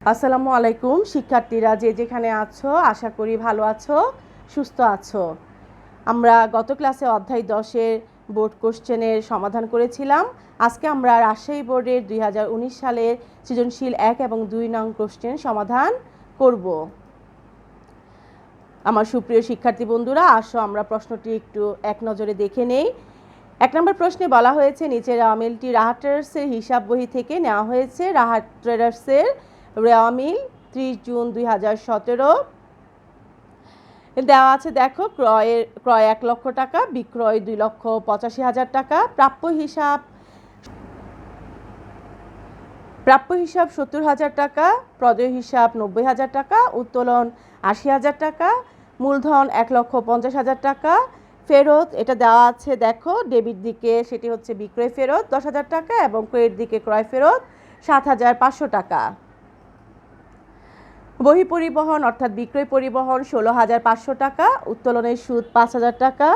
আসসালামু আলাইকুম শিক্ষার্থীরা, যে যেখানে আছো আশা করি ভালো আছো, সুস্থ আছো। আমরা গত ক্লাসে অধ্যায় 10-এর বোর্ড কোশ্চেনের সমাধান করেছিলাম। আজকে আমরা রাজশাহী বোর্ডের 2019 সালের সৃজনশীল 1 এবং 2 নং কোশ্চেন সমাধান করব। আমার সুপ্রিয় শিক্ষার্থী বন্ধুরা, আসো আমরা প্রশ্নটি একটু এক নজরে দেখে নেই। 1 নম্বর প্রশ্নে বলা হয়েছে, নিচের রেওয়া মিলটি রাহাত ট্রেডার্সের হিসাব বহি থেকে নেওয়া হয়েছে। রাহাত ট্রেডার্সের রেওয়া মিল 30 জুন 2017 দেওয়া আছে। দেখো, ক্রয় 1 লক্ষ টাকা, বিক্রয় 2,85,000 টাকা, প্রাপ্য হিসাব 70,000 টাকা, প্রদেয় হিসাব 90,000 টাকা, উত্তোলন 80,000 টাকা, মূলধন 1,50,000 টাকা, ফেরত এটা দেওয়া আছে। দেখো, ডেবিট দিকে সেটি হচ্ছে বিক্রয় ফেরত 10,000 টাকা এবং ক্রেডিট দিকে ক্রয় ফেরত 7,500 টাকা। বহি পরিবহন অর্থাৎ বিক্রয় পরিবহন 16,500 টাকা, উত্তোলনের সুদ 5,000 টাকা,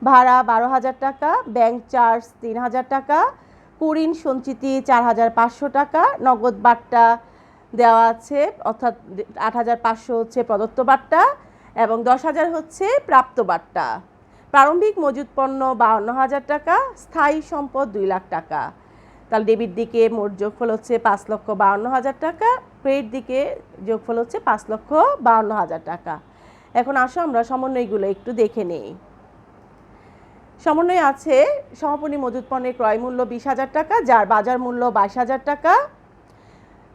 ভাড়া 12,000 টাকা, ব্যাংক চার্জ 3,000 টাকা, কুঋণ সঞ্চিতি 4,500 টাকা, নগদ বাট্টা দেওয়া আছে অর্থাৎ 8,500 হচ্ছে প্রদত্ত বাট্টা এবং 10,000 হচ্ছে প্রাপ্ত বাট্টা। প্রারম্ভিক মজুত পণ্য 52,000 টাকা, স্থায়ী সম্পদ 2 লাখ টাকা। তাহলে ডেবিট দিকে মোট যোগফল হচ্ছে 5,52,000 টাকা, ক্রেডিট দিকে যোগফল হচ্ছে 5,52,000 টাকা। এখন আসো আমরা সমন্বয়গুলো একটু দেখে নেই। সমন্বয় আছে, সমাপনী মজুত পণ্যের ক্রয় মূল্য 20,000 টাকা, যার বাজার মূল্য 22,000 টাকা।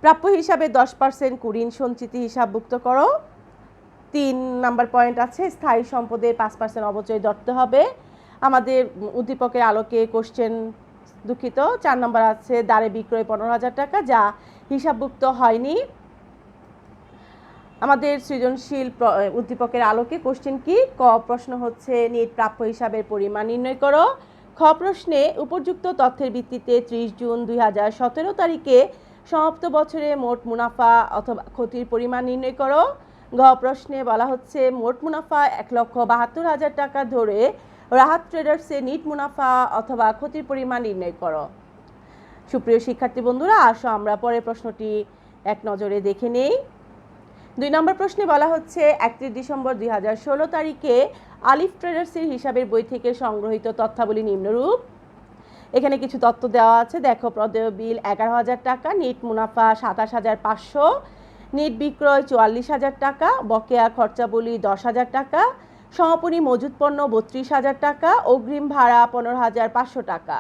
প্রাপ্য হিসাবে 10% কুঋণ সঞ্চিতি হিসাবভুক্ত করো। 3 নাম্বার পয়েন্ট আছে, স্থায়ী সম্পদের 5% অবচয় ধরতে হবে। আমাদের উদ্দীপকের আলোকে কোশ্চেন, দুঃখিত, 4 নম্বর আছে, দাঁড়ে বিক্রয় 15,000 টাকা, যা হিসাবভুক্ত হয়নি। আমাদের সৃজনশীল উদ্দীপকের আলোকে কোশ্চেন কি? ক প্রশ্ন হচ্ছে, নিট প্রাপ্য হিসাবের পরিমাণ নির্ণয় করো। খ প্রশ্নে উপযুক্ত তথ্যের ভিত্তিতে 30 জুন 2017 তারিখে সমাপ্ত বছরে মোট মুনাফা অথবা ক্ষতির পরিমাণ নির্ণয় করো। ঘ প্রশ্নে বলা হচ্ছে, মোট মুনাফা 1,72,000 টাকা ধরে রাহাত ট্রেডার্সে নিট মুনাফা অথবা ক্ষতির পরিমাণ নির্ণয় করো। সুপ্রিয় শিক্ষার্থী বন্ধুরা, আসো আমরা পরের প্রশ্নটি এক নজরে দেখে নেই। 2 নম্বর প্রশ্নে বলা হচ্ছে, 31 ডিসেম্বর 2016 তারিখে আলিফ ট্রেডার্সের হিসাবের বই থেকে সংগ্রহিত তথ্যাবলী নিম্নরূপ। এখানে কিছু তথ্য দেওয়া আছে। দেখো, প্রদেয় বিল 11,000 টাকা, নিট মুনাফা 27,500, নিট বিক্রয় 44,000 টাকা, বকেয়া খরচাবলী 10,000 টাকা, সমাপনী মজুত পণ্য 32,000 টাকা, অগ্রিম ভাড়া 15,500 টাকা,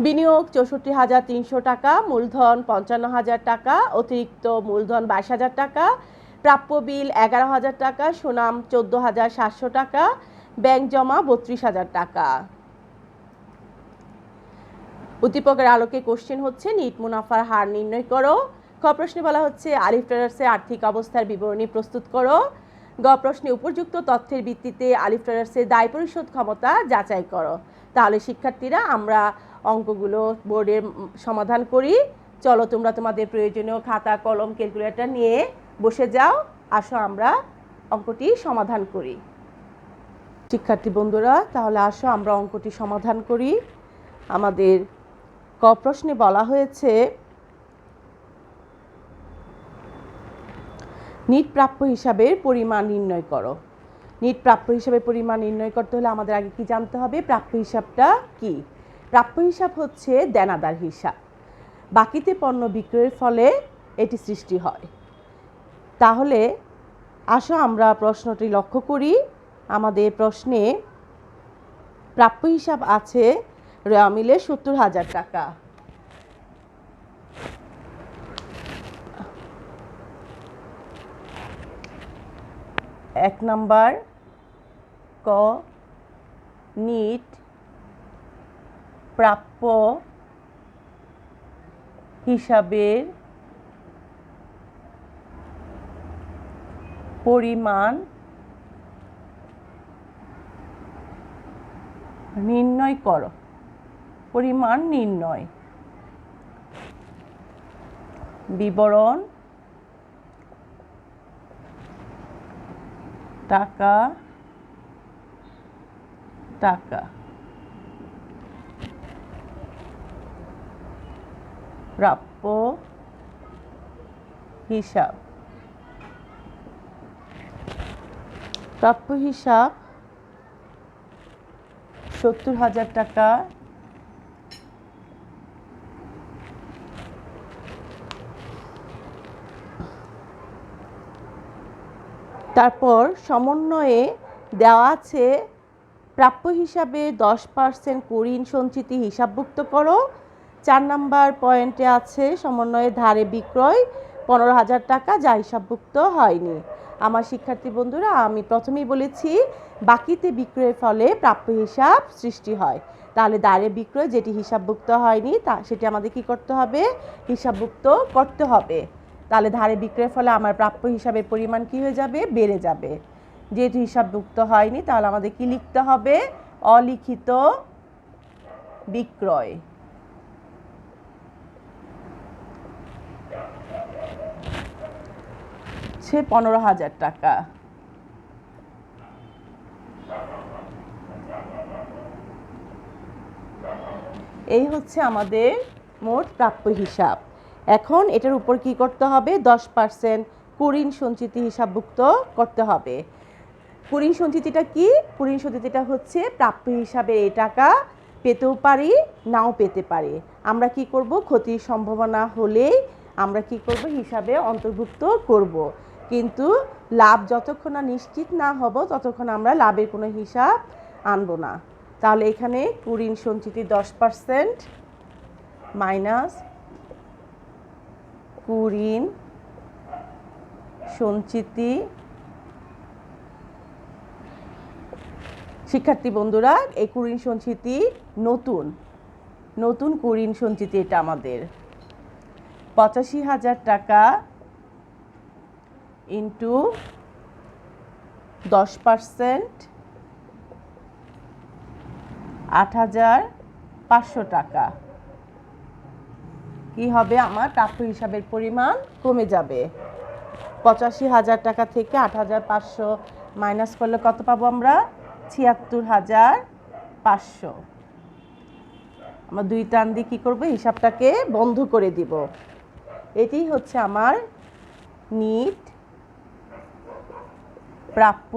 বিনিয়োগ 64,300 টাকা, মূলধন 55,000 টাকা, অতিরিক্ত মূলধন 22,000 টাকা, প্রাপ্য বিল 11,000 টাকা, সুনাম 14,700 টাকা, ব্যাংক জমা 32,000 টাকা। উদ্দীপকের আলোকে কোশ্চেন হচ্ছে, নিট মুনাফার হার নির্ণয় করো। খ প্রশ্নে বলা হচ্ছে, আলিফ ট্রেডার্সের আর্থিক অবস্থার বিবরণী প্রস্তুত করো। গ প্রশ্নে উপযুক্ত তথ্যের ভিত্তিতে আলিফ ট্রেডার্সের দায় পরিশোধ ক্ষমতা যাচাই করো। তাহলে শিক্ষার্থীরা, আমরা অঙ্কগুলো বোর্ডের সমাধান করি। চলো, তোমরা তোমাদের প্রয়োজনীয় খাতা, কলম, ক্যালকুলেটর নিয়ে বসে যাও। আসো আমরা অঙ্কটি সমাধান করি। শিক্ষার্থী বন্ধুরা, তাহলে আসো আমরা অঙ্কটি সমাধান করি। আমাদের ক প্রশ্নে বলা হয়েছে, নিট প্রাপ্য হিসাবের পরিমাণ নির্ণয় করো। নিট প্রাপ্য হিসাবের পরিমাণ নির্ণয় করতে হলে আমাদের আগে কি জানতে হবে? প্রাপ্য হিসাবটা কি? প্রাপ্য হিসাব হচ্ছে দেনাদার হিসাব। বাকিতে পণ্য বিক্রয়ের ফলে এটি সৃষ্টি হয়। তাহলে আসো আমরা প্রশ্নটি লক্ষ্য করি। আমাদের প্রশ্নে প্রাপ্য হিসাব আছে রেওয়া মিলে 70,000 টাকা। এক নাম্বার, ক নিট প্রাপ্য হিসাবের পরিমাণ নির্ণয় করো। পরিমাণ নির্ণয়, বিবরণ টাকা টাকা। প্রাপ্য হিসাব। প্রাপ্য হিসাব 70,000 টাকা। তারপর সমন্বয়ে দেওয়া আছে প্রাপ্য হিসাবে 10% ঋণ সঞ্চিতি হিসাবভুক্ত করো। 4 নাম্বার পয়েন্টে আছে সমন্বয়ে ধারে বিক্রয় 15,000 টাকা যা হিসাবভুক্ত হয়নি। আমার শিক্ষার্থী বন্ধুরা, আমি প্রথমেই বলেছি বাকিতে বিক্রয়ের ফলে প্রাপ্য হিসাব সৃষ্টি হয়। তাহলে ধারে বিক্রয় যেটি হিসাবভুক্ত হয়নি সেটি আমাদের কি করতে হবে? হিসাবভুক্ত করতে হবে। তাহলে ধারে বিক্রয়ের ফলে আমার প্রাপ্য হিসাবের পরিমাণ কি হয়ে যাবে? বেড়ে যাবে। যেহেতু হিসাবভুক্ত হয়নি তাহলে আমাদের কি লিখতে হবে? অলিখিত বিক্রয়। হচ্ছে 15,000 টাকা। এই হচ্ছে আমাদের মোট প্রাপ্য হিসাব। এখন এটার উপর কি করতে হবে? 10% কুঋণ সঞ্চিতি হিসাবভুক্ত করতে হবে। কুঋণ সঞ্চিতিটা কি? কুঋণ সঞ্চিতিটা হচ্ছে প্রাপ্য হিসাবে এই টাকা পেতেও পারি, নাও পেতে পারি। আমরা কি করব? ক্ষতির সম্ভাবনা হলেই আমরা কি করব? হিসাবে অন্তর্ভুক্ত করব। কিন্তু লাভ যতক্ষণ না নিশ্চিত না হব ততক্ষণ আমরা লাভের কোনো হিসাব আনবো না। তাহলে এখানে কুঋণ সঞ্চিতি 10% মাইনাস কুঋণ সঞ্চিতি। শিক্ষার্থী বন্ধুরা, এই কুঋণ সঞ্চিতি নতুন কুঋণ সঞ্চিতি এটা আমাদের 85,000 টাকা ইন্টু 10% 8,500 টাকা। কি হবে? আমার প্রাপ্য হিসাবের পরিমাণ কমে যাবে। 85,000 টাকা থেকে 8,500 মাইনাস করলে কত পাবো আমরা? 76,500। আমরা দুই টান দিয়ে কী করবো? হিসাবটাকে বন্ধ করে দিব। এটি হচ্ছে আমার নিট প্রাপ্য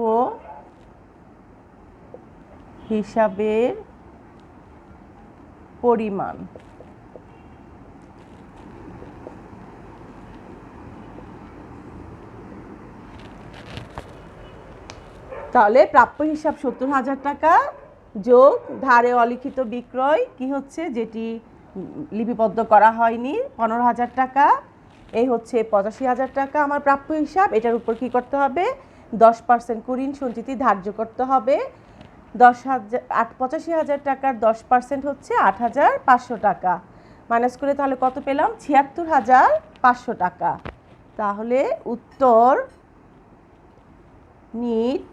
হিসাবের পরিমাণ। তাহলে প্রাপ্য হিসাব 70,000 টাকা যোগ ধারে অলিখিত বিক্রয় কি হচ্ছে? যেটি লিপিবদ্ধ করা হয়নি 15,000 টাকা। এই হচ্ছে 85,000 টাকা আমার প্রাপ্য হিসাব। এটার উপর কি করতে হবে? 10% কুঋণ সঞ্চিতি ধার্য করতে হবে। 85,000 টাকার 10% হচ্ছে 8,500 টাকা। মাইনাস করে তাহলে কত পেলাম? 76,500 টাকা। তাহলে উত্তর নিট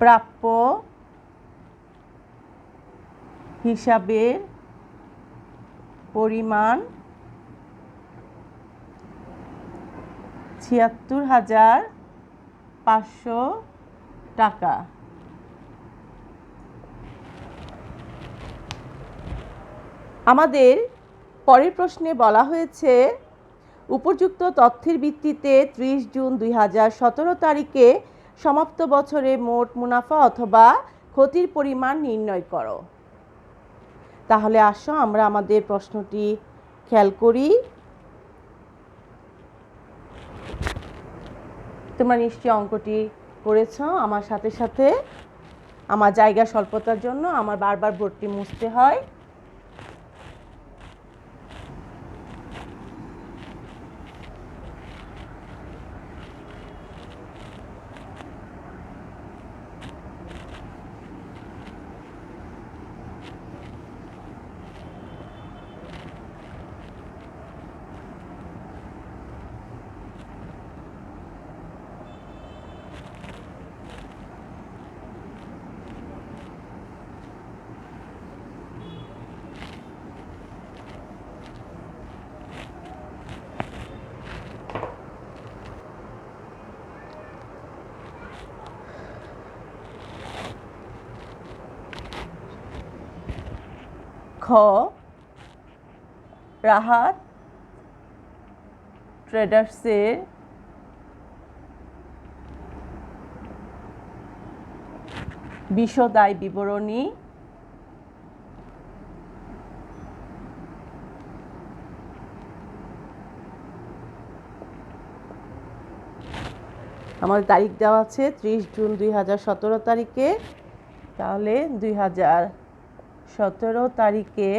প্রাপ্য হিসাবের পরিমাণ 76,500 টাকা। আমাদের পরের প্রশ্নে বলা হয়েছে উপযুক্ত তথ্যের ভিত্তিতে 30 জুন 2017 তারিখে সমাপ্ত বছরে মোট মুনাফা অথবা ক্ষতির পরিমাণ নির্ণয় করো। তাহলে আসো আমরা আমাদের প্রশ্নটি খেয়াল করি। তোমরা নিশ্চয়ই অঙ্কটি করেছ আমার সাথে সাথে। আমার জায়গা স্বল্পতার জন্য আমার বারবার বোর্ডটি মুছতে হয়। খ রাহাত ট্রেডার্সের বিশদ আয় বিবরণী আমাদের তারিখ দেওয়া আছে 30 জুন 2017 তারিখে। তাহলে 2017 তারিখে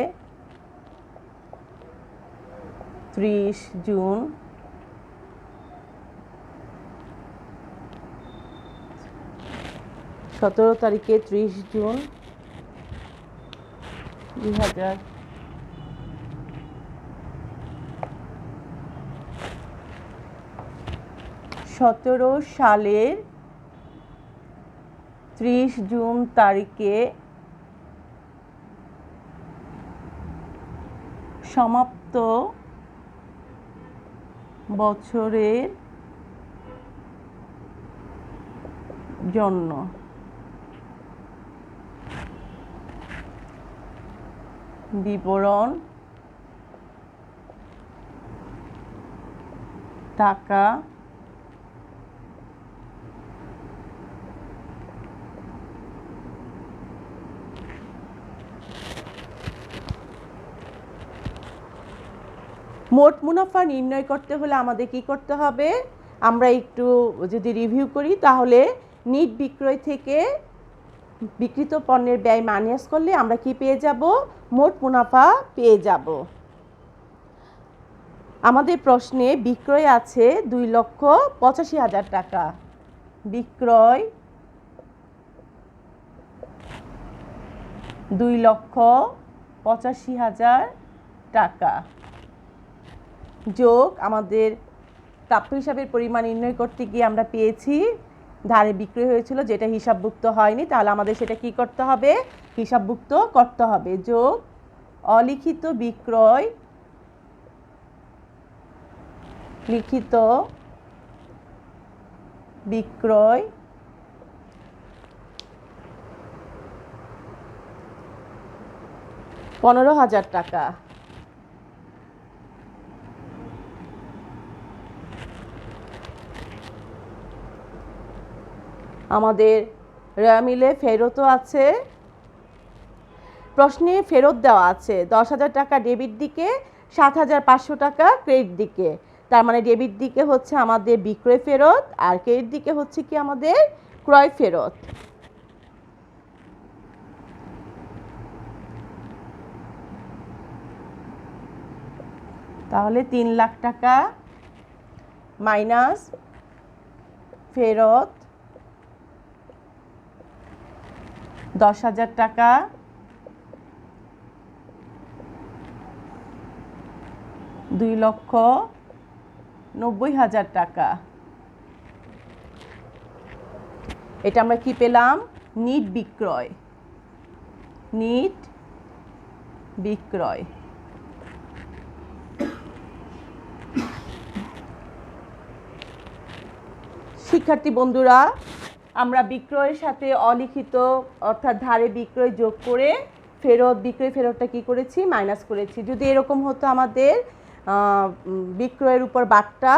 30 জুন তারিখে 30 জুন 2017 সালের 30 জুন তারিখে সমাপ্ত বছরের জন্য বিবরণ টাকা মোট মুনাফা নির্ণয় করতে হলে আমাদের কি করতে হবে? আমরা একটু যদি রিভিউ করি তাহলে নিট বিক্রয় থেকে বিক্রিত পণ্যের ব্যয় মাইনাস করলে আমরা কি পেয়ে যাব? মোট মুনাফা পেয়ে যাব। আমাদের প্রশ্নে বিক্রয় আছে 2,85,000 টাকা। বিক্রয় 2,85,000 টাকা যোগ আমাদের প্রাপ্য হিসাবের পরিমাণ নির্ণয় করতে গিয়ে আমরা পেয়েছি ধারে বিক্রয় হয়েছিল যেটা হিসাবভুক্ত হয়নি, তাহলে আমাদের সেটা কি করতে হবে? হিসাবভুক্ত করতে হবে। যোগ অলিখিত বিক্রয়, লিখিত বিক্রয় 15,000 টাকা। আমাদের রেওয়া মিলে ফেরতও আছে। প্রশ্নে ফেরত দেওয়া আছে 10,000 টাকা ডেবিট দিকে, 7,500 টাকা ক্রেডিট দিকে। তার মানে ডেবিট দিকে হচ্ছে আমাদের বিক্রয় ফেরত আর ক্রেডিট দিকে হচ্ছে কি আমাদের ক্রয় ফেরত। তাহলে 3 লাখ টাকা মাইনাস ফেরত 10,000 টাকা, 2,90,000 টাকা। এটা আমরা কি পেলাম? নিট বিক্রয়। নিট বিক্রয়। শিক্ষার্থী বন্ধুরা, আমরা বিক্রয়ের সাথে অলিখিত অর্থাৎ ধারে বিক্রয় যোগ করে ফেরত বিক্রয় ফেরতটা কি করেছি? মাইনাস করেছি। যদি এরকম হতো আমাদের বিক্রয়ের উপর বাট্টা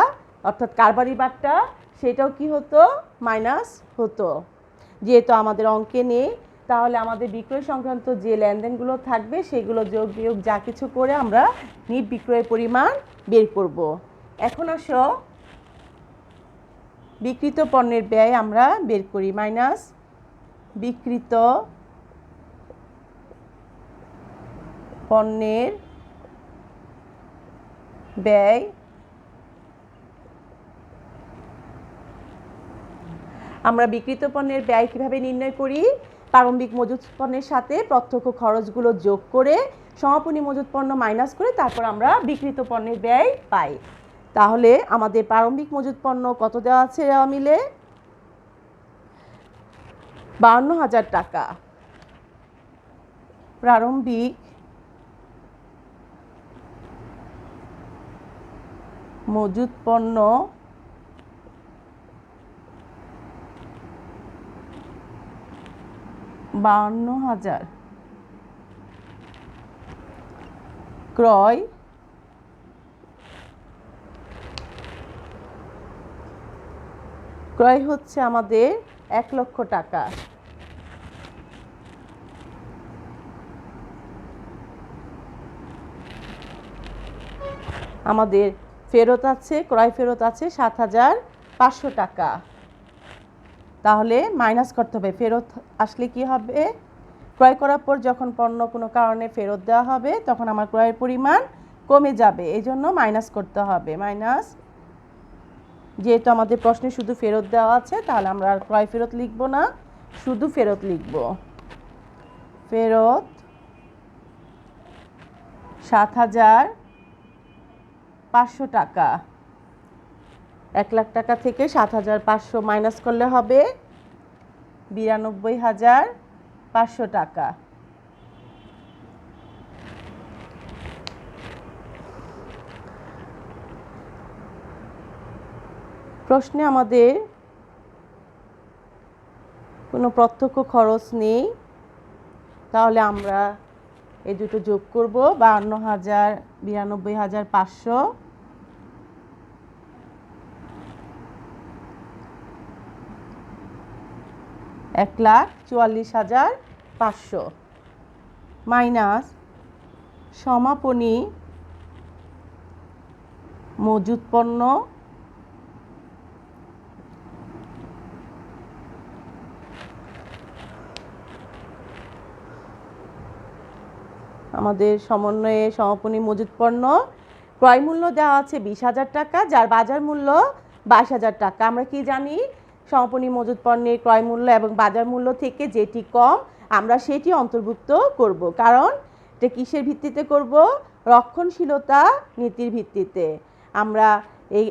অর্থাৎ কারবারি বাট্টা, সেটাও কি হতো? মাইনাস হতো। যেহেতু আমাদের অঙ্কে নেই, তাহলে আমাদের বিক্রয় সংক্রান্ত যে লেনদেনগুলো থাকবে সেগুলো যোগ বিয়োগ যা কিছু করে আমরা নিট বিক্রয়ের পরিমাণ বের করব। এখন আসো বিক্রিত পণ্যের ব্যয় আমরা বের করি। মাইনাস বিক্রিত পণ্যের ব্যয় আমরা বিক্রিত পণ্যের ব্যয় কিভাবে নির্ণয় করি? প্রারম্ভিক মজুত পণ্যের সাথে প্রত্যক্ষ খরচগুলো যোগ করে সমাপনী মজুত পণ্য মাইনাস করে তারপর আমরা বিক্রিত পণ্যের ব্যয় পাই। তাহলে আমাদের প্রারম্ভিক মজুত পণ্য কত দেওয়া আছে রেওয়া মিলে? 52,000 টাকা। প্রারম্ভিক মজুত পণ্য 52,000। ক্রয় ক্রয় হচ্ছে আমাদের 1,00,000 টাকা। আমাদের ফেরত আছে, ক্রয় ফেরত আছে 7,500 টাকা। তাহলে মাইনাস করতে হবে, ফেরত আসলে কি হবে, ক্রয় করার পর যখন পণ্য কোনো কারণে ফেরত দেওয়া হবে তখন আমার ক্রয়ের পরিমাণ কমে যাবে, এই জন্য মাইনাস করতে হবে। মাইনাস, যেহেতু আমাদের প্রশ্নে শুধু ফেরত দেওয়া আছে তাহলে আমরা আর ক্রয় ফেরত লিখব না, শুধু ফেরত লিখব। ফেরত 7,500 টাকা। 1,00,000 টাকা থেকে 7,500 মাইনাস করলে হবে 92,500 টাকা। প্রশ্নে আমাদের কোনো প্রত্যক্ষ খরচ নেই, তাহলে আমরা এই দুটো যোগ করব, 52,000, 92,500, 1,44,500 মাইনাস সমাপনী মজুত পণ্য আমাদের সমন্বয়ে সমাপনী মজুত পণ্য ক্রয় মূল্য দেওয়া আছে 20,000 টাকা, যার বাজার মূল্য 22,000 টাকা। আমরা কি জানি, সমাপনী মজুত পণ্যের ক্রয় মূল্য এবং বাজার মূল্য থেকে যেটি কম আমরা সেটি অন্তর্ভুক্ত করব, কারণ এটা কিসের ভিত্তিতে করব, রক্ষণশীলতা নীতির ভিত্তিতে। আমরা এই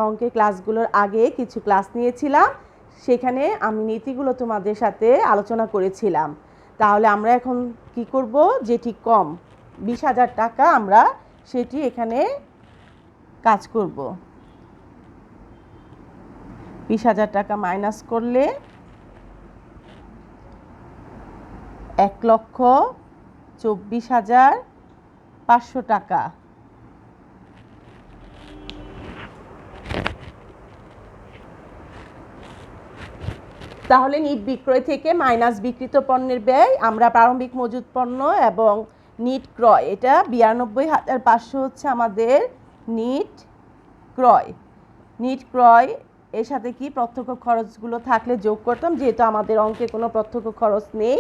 অঙ্কের ক্লাসগুলোর আগে কিছু ক্লাস নিয়েছিলাম, সেখানে আমি নীতিগুলো তোমাদের সাথে আলোচনা করেছিলাম। তাহলে আমরা এখন কি করব, যেটি কম 20,000 টাকা আমরা সেটি এখানে কাজ করব। 20,000 টাকা মাইনাস করলে 1,24,500 টাকা। তাহলে নিট বিক্রয় থেকে মাইনাস বিক্রিত পণ্যের ব্যয়, আমরা প্রারম্ভিক মজুত পণ্য এবং নিট ক্রয়, এটা 92,500 হচ্ছে আমাদের নিট ক্রয়। নিট ক্রয় এর সাথে কি প্রত্যক্ষ খরচগুলো থাকলে যোগ করতাম, যেহেতু আমাদের অঙ্কে কোনো প্রত্যক্ষ খরচ নেই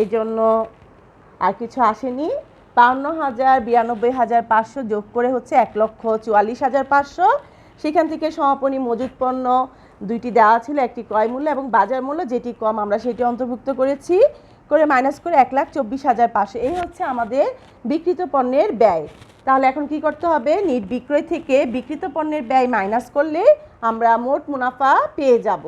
এই জন্য আর কিছু আসেনি। 52,000, 92,500 যোগ করে হচ্ছে 1,44,500। সেখান থেকে সমাপনী মজুত পণ্য দুইটি দেওয়া ছিল, একটি ক্রয় মূল্য এবং বাজার মূল্য, যেটি কম আমরা সেটি অন্তর্ভুক্ত করেছি, করে মাইনাস করে 1,24,500। এই হচ্ছে আমাদের বিক্রিত পণ্যের ব্যয়। তাহলে এখন কি করতে হবে, নিট বিক্রয় থেকে বিক্রিত পণ্যের ব্যয় মাইনাস করলে আমরা মোট মুনাফা পেয়ে যাব।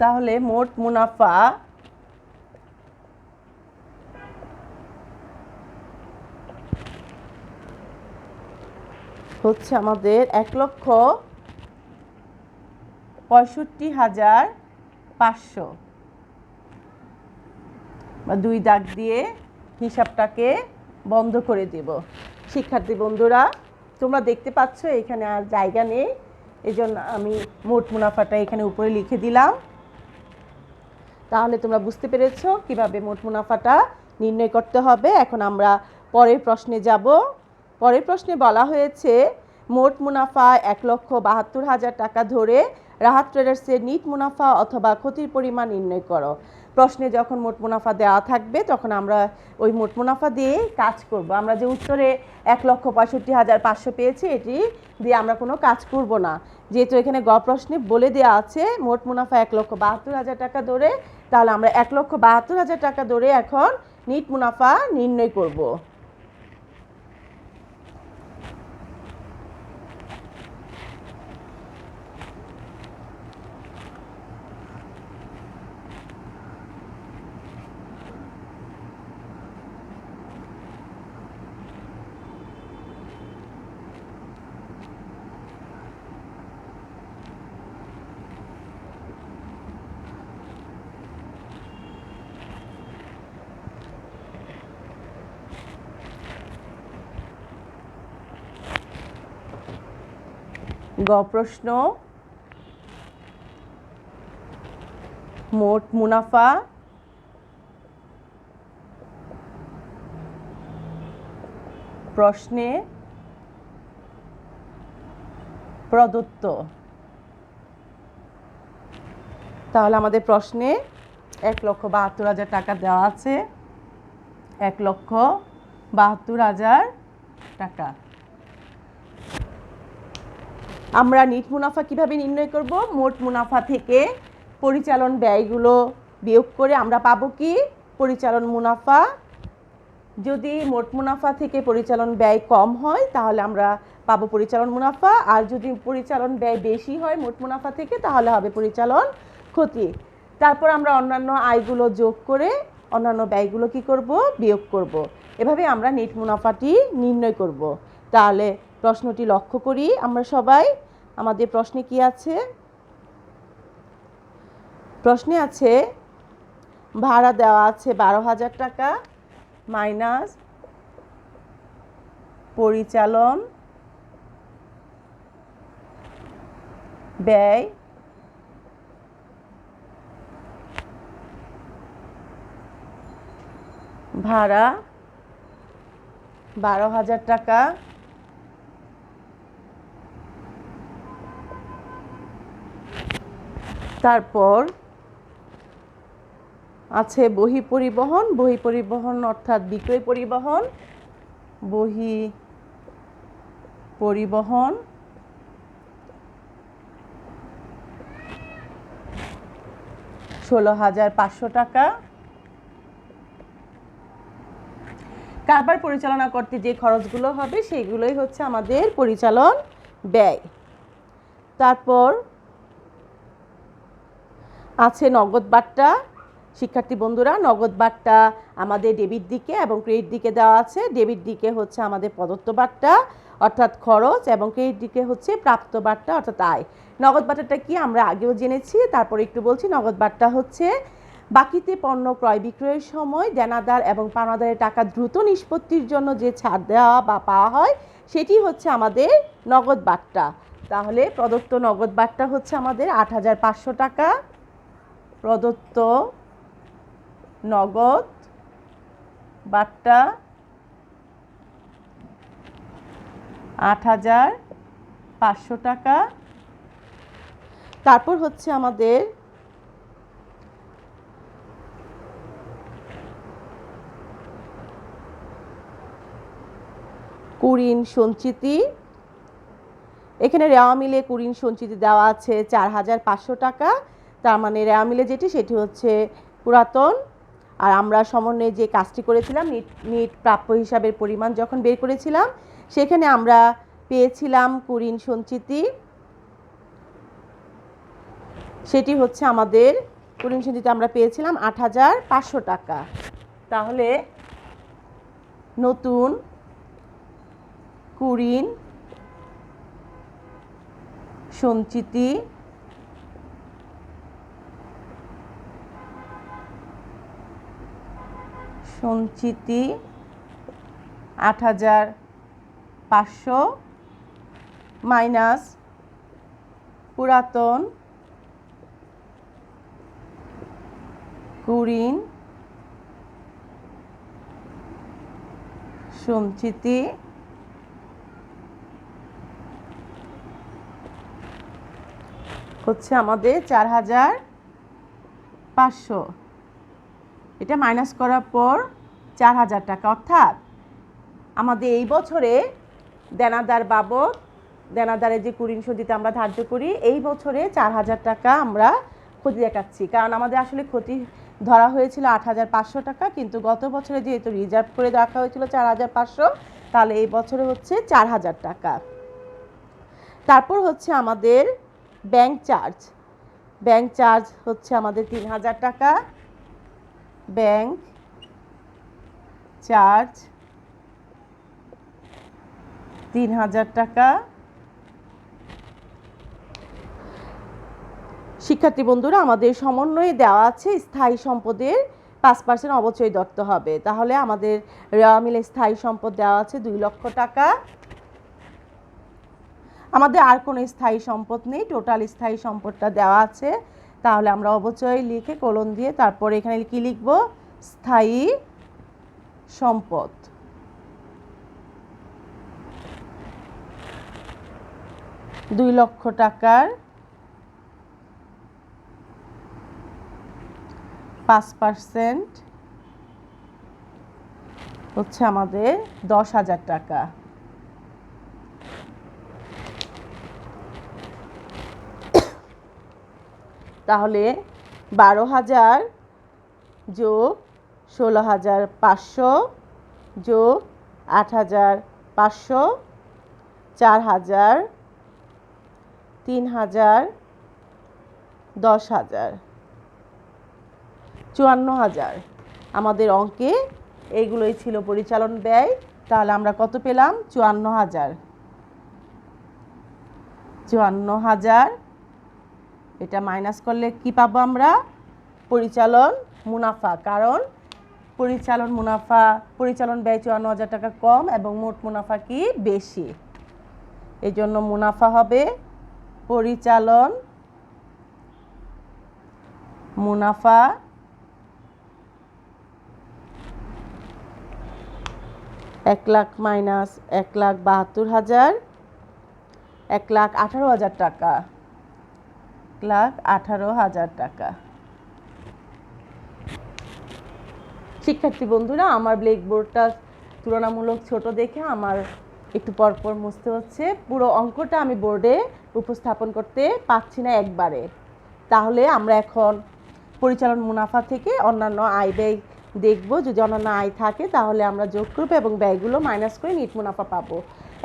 তাহলে মোট মুনাফা হচ্ছে আমাদের 1,65,500, বা 2 দাগ দিয়ে হিসাবটাকে বন্ধ করে দেব। শিক্ষার্থী বন্ধুরা, তোমরা দেখতে পাচ্ছ এখানে আর জায়গা নেই, এজন্য আমি মোট মুনাফাটা এখানে উপরে লিখে দিলাম। তাহলে তোমরা বুঝতে পেরেছো কিভাবে মোট মুনাফাটা নির্ণয় করতে হবে। এখন আমরা পরের প্রশ্নে যাব। পরের প্রশ্নে বলা হয়েছে মোট মুনাফা 1,72,000 টাকা ধরে রাহাত ট্রেডার্সের নিট মুনাফা অথবা ক্ষতির পরিমাণ নির্ণয় করো। প্রশ্নে যখন মোট মুনাফা দেওয়া থাকবে তখন আমরা ওই মোট মুনাফা দিয়ে কাজ করব। আমরা যে উত্তরে 1,65,500 পেয়েছি এটি দিয়ে আমরা কোনো কাজ করব না, যেহেতু এখানে গ প্রশ্নে বলে দেওয়া আছে মোট মুনাফা 1,72,000 টাকা ধরে, তাহলে আমরা 1,72,000 টাকা ধরে এখন নিট মুনাফা নির্ণয় করব। গ প্রশ্ন, মোট মুনাফা প্রশ্নে প্রদত্ত। তাহলে আমাদের প্রশ্নে 1,72,000 টাকা দেওয়া আছে, 1,72,000 টাকা। আমরা নিট মুনাফা কিভাবে নির্ণয় করব? মোট মুনাফা থেকে পরিচালন ব্যয়গুলো বিয়োগ করে আমরা পাবো কি? পরিচালন মুনাফা। যদি মোট মুনাফা থেকে পরিচালন ব্যয় কম হয় তাহলে আমরা পাবো পরিচালন মুনাফা, আর যদি পরিচালন ব্যয় বেশি হয় মোট মুনাফা থেকে তাহলে হবে পরিচালন ক্ষতি। তারপর আমরা অন্যান্য আয়গুলো যোগ করে অন্যান্য ব্যয়গুলো কি করব? বিয়োগ করব। এভাবে আমরা নেট মুনাফাটি নির্ণয় করব। তাহলে প্রশ্নটি লক্ষ্য করি আমরা সবাই। আমাদের প্রশ্নে কি আছে? প্রশ্নে আছে ভাড়া দেওয়া আছে 12,000 টাকা মাইনাস পরিচালন ব্যয় ভাড়া 12,000 টাকা তারপর আছে বহি পরিবহন। বহি পরিবহন অর্থাৎ বিক্রয় পরিবহন। বহি পরিবহন 16,500 টাকা। কারবার পরিচালনা করতে যে খরচগুলো হবে সেগুলোই হচ্ছে আমাদের পরিচালন ব্যয়। তারপর আছে নগদ বাট্টা। শিক্ষার্থী বন্ধুরা, নগদ বাট্টা আমাদের ডেবিট দিকে এবং ক্রেডিট দিকে দেওয়া আছে। ডেবিট দিকে হচ্ছে আমাদের প্রদত্ত বাট্টা অর্থাৎ খরচ, এবং ক্রেডিট দিকে হচ্ছে প্রাপ্ত বাট্টা অর্থাৎ আয়। নগদ বাট্টাটা কি আমরা আগেও জেনেছি, তারপরে একটু বলছি। নগদ বাট্টা হচ্ছে বাকিতে পণ্য ক্রয় বিক্রয়ের সময় দেনাদার এবং পাওনাদারের টাকা দ্রুত নিষ্পত্তির জন্য যে ছাড় দেওয়া বা পাওয়া হয় সেটি হচ্ছে আমাদের নগদ বাট্টা। তাহলে প্রদত্ত নগদ বাট্টা হচ্ছে আমাদের 8,500 টাকা। প্রদত্ত নগদ বাট্টা 8,500 টাকা। তারপর হচ্ছে আমাদের কুরিন সঞ্চিতি। এখানে রেওয়া মিলে কুরিন সঞ্চিতি দেওয়া আছে 4,500 টাকা। তার মানে রেওয়া মিলে যেটি সেটি হচ্ছে পুরাতন। আর আমরা সমন্বয়ে যে কাজটি করেছিলাম নিট প্রাপ্য হিসাবের পরিমাণ যখন বের করেছিলাম সেখানে আমরা পেয়েছিলাম কুরিন সঞ্চিতি, সেটি হচ্ছে আমাদের কুরিন সঞ্চিতি আমরা পেয়েছিলাম 8,500 টাকা। তাহলে নতুন কুরিন সঞ্চিতি সঞ্চিতি 8,500 মাইনাস পুরাতন কুরিন সঞ্চিতি হচ্ছে আমাদের 4,500। এটা মাইনাস করার পর 4,000 টাকা, অর্থাৎ আমাদের এই বছরে দেনাদার বাবদ দেনাদারের যে কুরিন সঞ্চিতি আমরা ধার্য করি এই বছরে 4,000 টাকা আমরা ক্ষতি দেখাচ্ছি। কারণ আমাদের আসলে ক্ষতি ধরা হয়েছিল 8,500 টাকা, কিন্তু গত বছরে যেহেতু রিজার্ভ করে রাখা হয়েছিল 4,500, তাহলে এই বছরে হচ্ছে 4,000 টাকা। তারপর হচ্ছে আমাদের ব্যাংক চার্জ। ব্যাংক চার্জ হচ্ছে আমাদের 3,000 টাকা। ব্যাংক চার্জ 3,000 টাকা। শিক্ষার্থী বন্ধুরা, আমাদের সমন্বয়ে দেওয়া আছে স্থায়ী সম্পদের 5% অবচয় ধরতে হবে। তাহলে আমাদের রেওয়া মিলে স্থায়ী সম্পদ দেওয়া আছে 2 লক্ষ টাকা। আমাদের আর কোনো স্থায়ী সম্পদ নেই, টোটাল স্থায়ী সম্পদটা দেওয়া আছে। তাহলে আমরা অবচয় লিখে কোলন দিয়ে তারপরে এখানে কি লিখব, স্থায়ী সম্পদ। ৳2,00,000 5% হচ্ছে আমাদের 10,000 টাকা। তাহলে 12,000 যোগ 16,500 যোগ 8,500 4,000 3,000 10,000 54,000। আমাদের অঙ্কে এইগুলোই ছিল পরিচালন ব্যয়। তাহলে আমরা কত পেলাম, 54,000। 54,000 এটা মাইনাস করলে কি পাবো আমরা, পরিচালন মুনাফা। কারণ পরিচালন ব্যয় 54,000 টাকা কম এবং মোট মুনাফা কি বেশি, এই জন্য মুনাফা হবে পরিচালন মুনাফা 1,00,000 মাইনাস 1,72,000 1,18,000 টাকা। 1,18,000 টাকা। শিক্ষার্থী বন্ধুরা, আমার ব্ল্যাকবোর্ডটা তুলনামূলক ছোট দেখে আমার একটু পরপর মুছতে হচ্ছে। পুরো অঙ্কটা আমি বোর্ডে উপস্থাপন করতে পারছি না একবারে। তাহলে আমরা এখন পরিচালন মুনাফা থেকে অন্যান্য আয় ব্যয় দেখব। যদি অন্যান্য আয় থাকে তাহলে আমরা যোগ করব এবং ব্যয়গুলো মাইনাস করে নিট মুনাফা পাবো।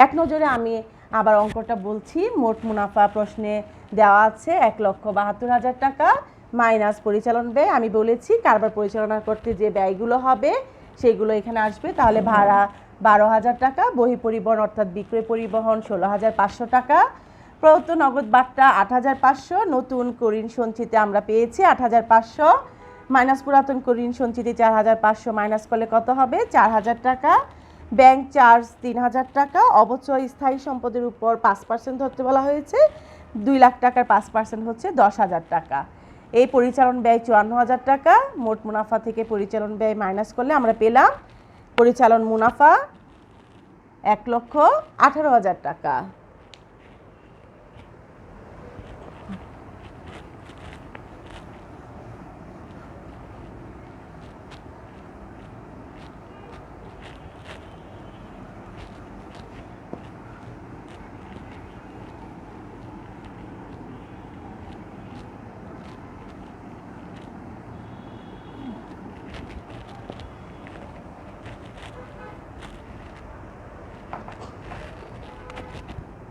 এক নজরে আমি আবার অঙ্কটা বলছি। মোট মুনাফা প্রশ্নে দেওয়া আছে 1,72,000 টাকা মাইনাস পরিচালন ব্যয়। আমি বলেছি কারবার পরিচালনা করতে যে ব্যয়গুলো হবে সেগুলো এখানে আসবে। তাহলে ভাড়া 12,000 টাকা, বহি পরিবহন অর্থাৎ বিক্রয় পরিবহন 16,500 টাকা, প্রদত্ত নগদ বার্তা 8,500, নতুন ঋণ সঞ্চিতি আমরা পেয়েছি 8,500 মাইনাস পুরাতন ঋণ সঞ্চিতি 4,500 মাইনাস করলে কত হবে, 4,000 টাকা। ব্যাংক চার্জ 3,000 টাকা। অবচয় স্থায়ী সম্পদের উপর 5% ধরতে বলা হয়েছে। 2,00,000 টাকার 5% হচ্ছে 10,000 টাকা। এই পরিচালন ব্যয় 54,000 টাকা। মোট মুনাফা থেকে পরিচালন ব্যয় মাইনাস করলে আমরা পেলাম পরিচালন মুনাফা 1,18,000 টাকা।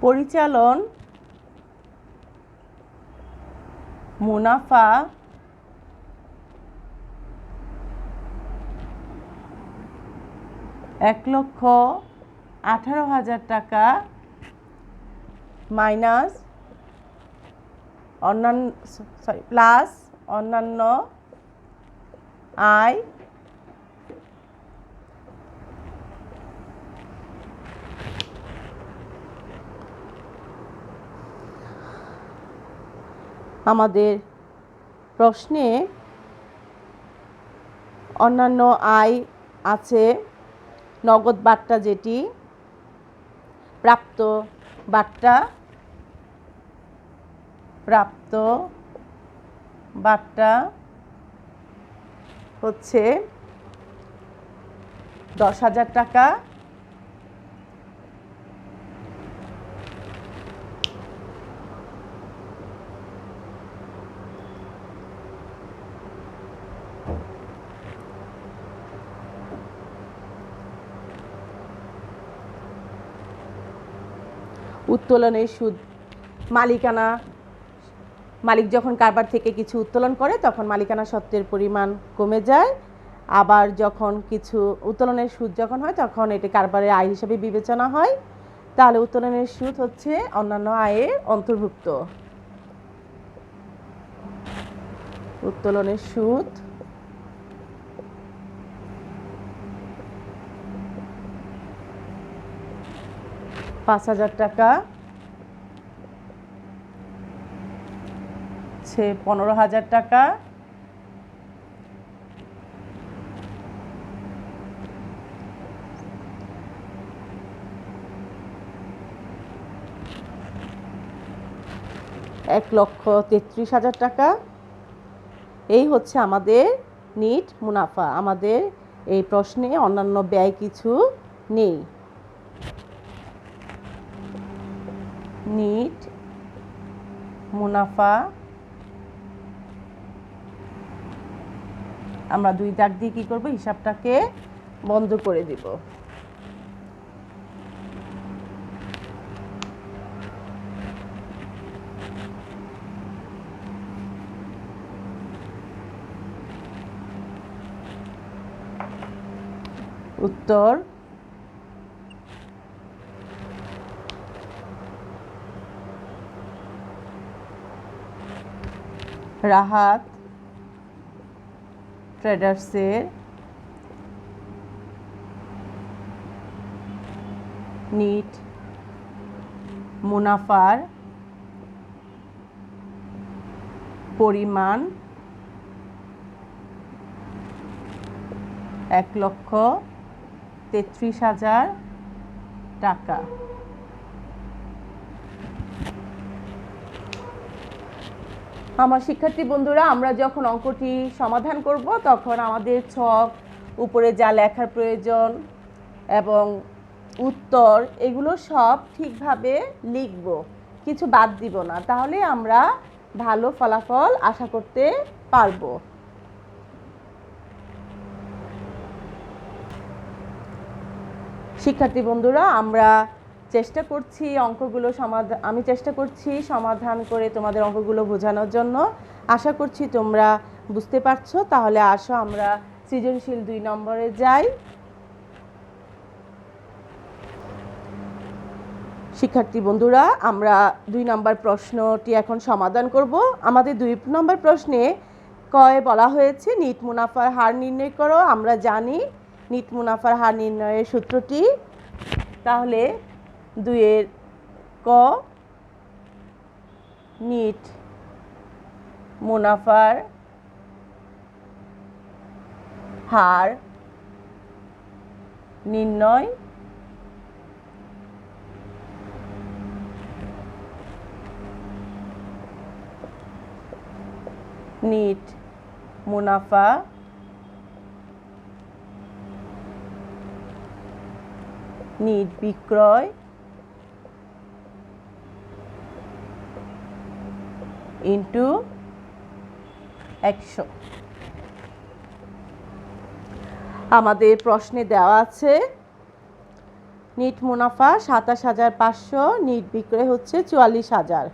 পরিচালন মুনাফা 1,18,000 টাকা মাইনাস প্লাস অন্যান্য আয় আমাদের প্রশ্নে অন্যান্য আয় আছে নগদ বার্তা, যেটি প্রাপ্ত বার্তা হচ্ছে 10,000 টাকা। উত্তোলনের সুদ, মালিক যখন কারবার থেকে কিছু উত্তোলন করে তখন মালিকানা সত্ত্বের পরিমাণ কমে যায়। আবার যখন কিছু উত্তোলনের সুদ যখন হয় তখন এটি কারবারের আয় হিসেবে বিবেচনা হয়। তাহলে উত্তোলনের সুদ হচ্ছে অন্যান্য আয়ের অন্তর্ভুক্ত। উত্তোলনের সুদ 5,000 টাকা হচ্ছে 15,000 টাকা। $1,33,000 টাকা। এই হচ্ছে আমাদের নিট মুনাফা। আমাদের এই প্রশ্নে অন্যান্য ব্যয় কিছু নেই। নিট মুনাফা আমরা 2 দাগ দিয়ে কি করব, হিসাবটাকে বন্ধ করে দিব। উত্তর রাহাত ট্রেডার্সের নিট মুনাফার পরিমাণ 1,33,000 টাকা। আমার শিক্ষার্থী বন্ধুরা, আমরা যখন অঙ্কটি সমাধান করব তখন আমাদের ছক, উপরে যা লেখার প্রয়োজন এবং উত্তর, এগুলো সব ঠিকভাবে লিখব, কিছু বাদ দিব না, তাহলে আমরা ভালো ফলাফল আশা করতে পারবো। শিক্ষার্থী বন্ধুরা, আমরা চেষ্টা করছি অঙ্কগুলো আমি চেষ্টা করছি সমাধান করে তোমাদের অঙ্কগুলো বোঝানোর জন্য। আশা করছি তোমরা বুঝতে পারছো। তাহলে আসো আমরা সৃজনশীল 2 নম্বরে যাই। শিক্ষার্থী বন্ধুরা, আমরা 2 নম্বর প্রশ্নটি এখন সমাধান করব। আমাদের 2 নম্বর প্রশ্নে কয়ে বলা হয়েছে নিট মুনাফার হার নির্ণয় করো। আমরা জানি নিট মুনাফার হার নির্ণয়ের সূত্রটি। তাহলে 2 এর ক, নিট মুনাফার হার নির্ণয় নিট মুনাফা নিট বিক্রয় ইন্টু 100। আমাদের প্রশ্নে দেওয়া আছে নিট মুনাফা 27,500, নিট বিক্রয় হচ্ছে 44,000।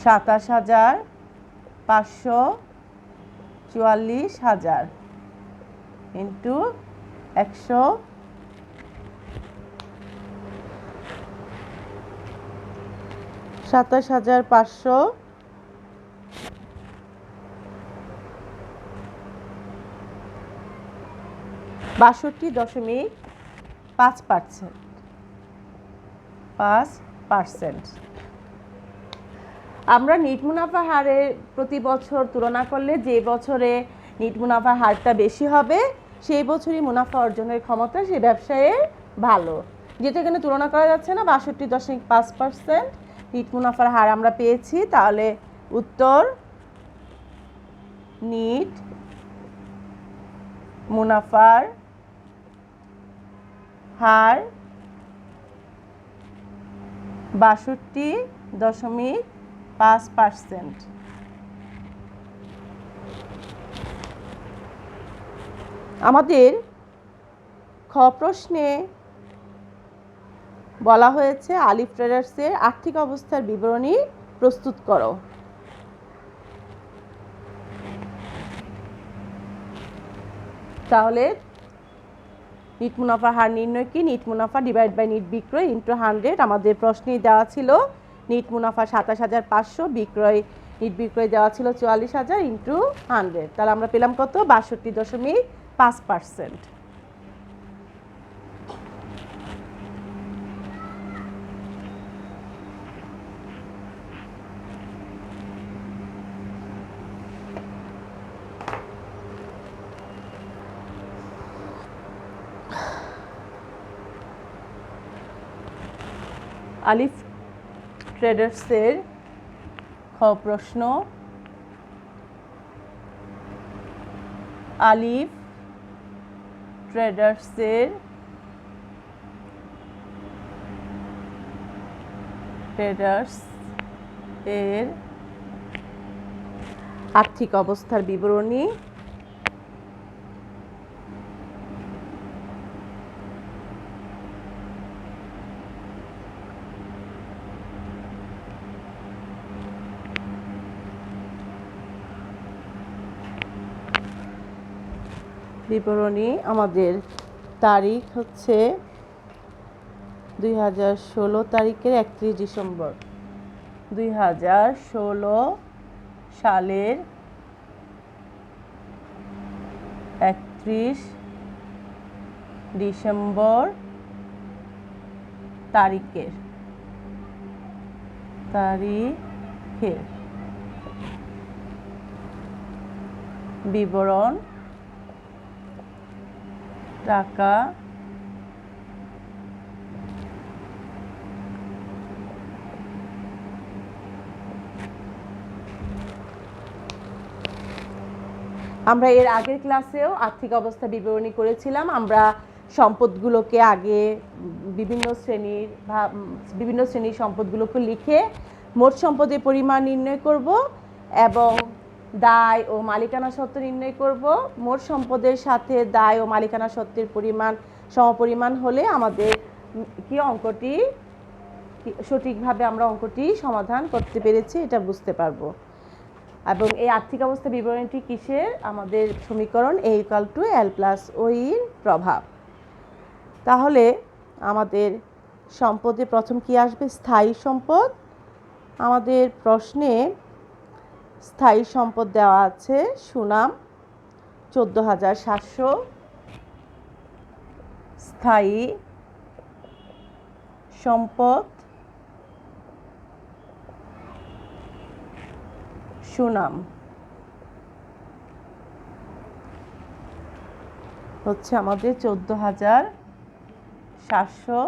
27,500 44,000 ইন্টু 100। 27,500 62.5%। আমরা নিট মুনাফা হারের প্রতি বছর তুলনা করলে যে বছরে নিট মুনাফা হারটা বেশি হবে সেই বছরই মুনাফা অর্জনের ক্ষমতা সেই ব্যবসায়ের ভালো। যেটা এখানে তুলনা করা যাচ্ছে না, 62.5% নিট মুনাফার হার আমরা পেয়েছি। তাহলে উত্তর নিট মুনাফার হার 62.5%। আমাদের খ প্রশ্নে বলা হয়েছে আলিফ ট্রেডার্সের আর্থিক অবস্থার বিবরণী প্রস্তুত করো। তাহলে নিট মুনাফা হার নির্ণয় কি? নিট মুনাফা ডিভাইড বাই নিট বিক্রয় ইন্টু 100। আমাদের প্রশ্নেই দেওয়া ছিল নিট মুনাফা 27,500, নিট বিক্রয় দেওয়া ছিল 44,000 ইন্টু 100। তাহলে আমরা পেলাম কত? 62.5%। আলিফ ট্রেডার্সের খ প্রশ্ন, আলিফ ট্রেডার্সের আর্থিক অবস্থার বিবরণী। আমাদের তারিখ হচ্ছে 2016 তারিখের 31 ডিসেম্বর 2016 সালের 31 ডিসেম্বর তারিখের বিবরণ, টাকা আমরা এর আগের ক্লাসেও আর্থিক অবস্থা বিবরণী করেছিলাম। আমরা সম্পদগুলোকে আগে বিভিন্ন শ্রেণীর সম্পদগুলোকে লিখে মোট সম্পদের পরিমাণ নির্ণয় করব এবং দায় ও মালিকানা সত্ত্ব নির্ণয় করব। মোট সম্পদের সাথে দায় ও মালিকানা সত্ত্বের পরিমাণ সমপরিমাণ হলে আমাদের অঙ্কটি সঠিকভাবে আমরা অঙ্কটি সমাধান করতে পেরেছি এটা বুঝতে পারবো। এবং এই আর্থিক অবস্থা বিবরণীটি কিসের? আমাদের সমীকরণ A=L+O এর প্রভাব। তাহলে আমাদের সম্পদে প্রথম কি আসবে? স্থায়ী সম্পদ। আমাদের প্রশ্নে স্থায়ী সম্পদ দেওয়া আছে সুনাম 14,700, স্থায়ী সম্পদ সুনাম হচ্ছে আমাদের 14,700।